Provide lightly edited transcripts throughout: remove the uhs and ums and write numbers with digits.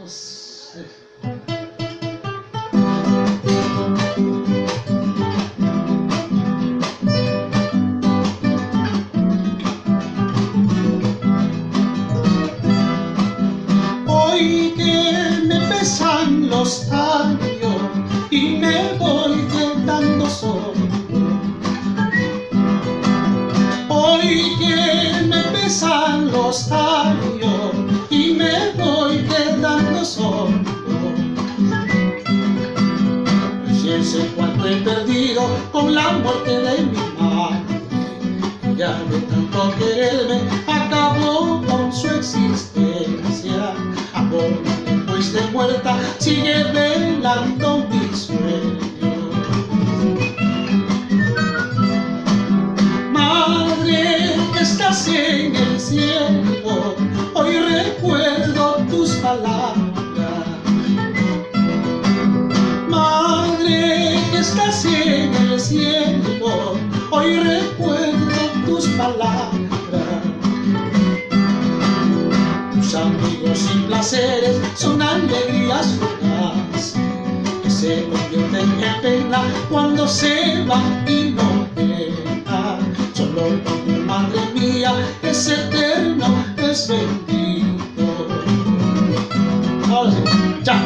sé. Hoy que me pesan los años y me voy quedando solo. Hoy que me pesan los años y me voy quedando solo. Fíjense cuánto he perdido con la muerte de mi madre. Ya de tanto quererme acabó con su existencia. Amor, después de muerta sigue velando mi sueño. Madre que estás en el cielo, hoy recuerdo tus palabras. Madre que estás en el cielo, hoy recuerdo tus palabras. Tus amigos y placeres son alegrías fugaces que se convierten en pena cuando se van y no quedan. Solo tu madre mía es eterno, es bendito. Ahora sí, ya.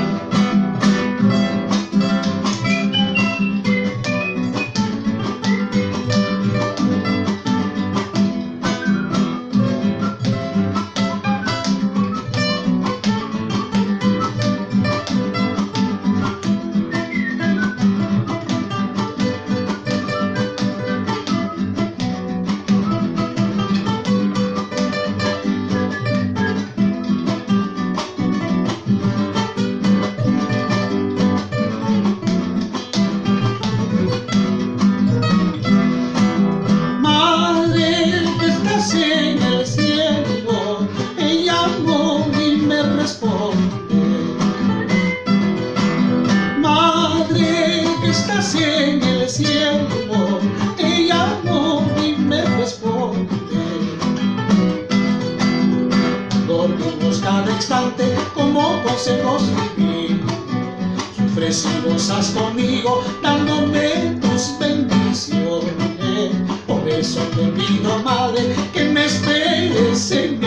En el cielo, ella no y me responde. Madre que estás en el cielo, ella no y me responde. Dormimos cada instante como consejos divinos. Sufres y gozas conmigo dándome tus bendiciones. Por eso te pido, madre, que me esperes en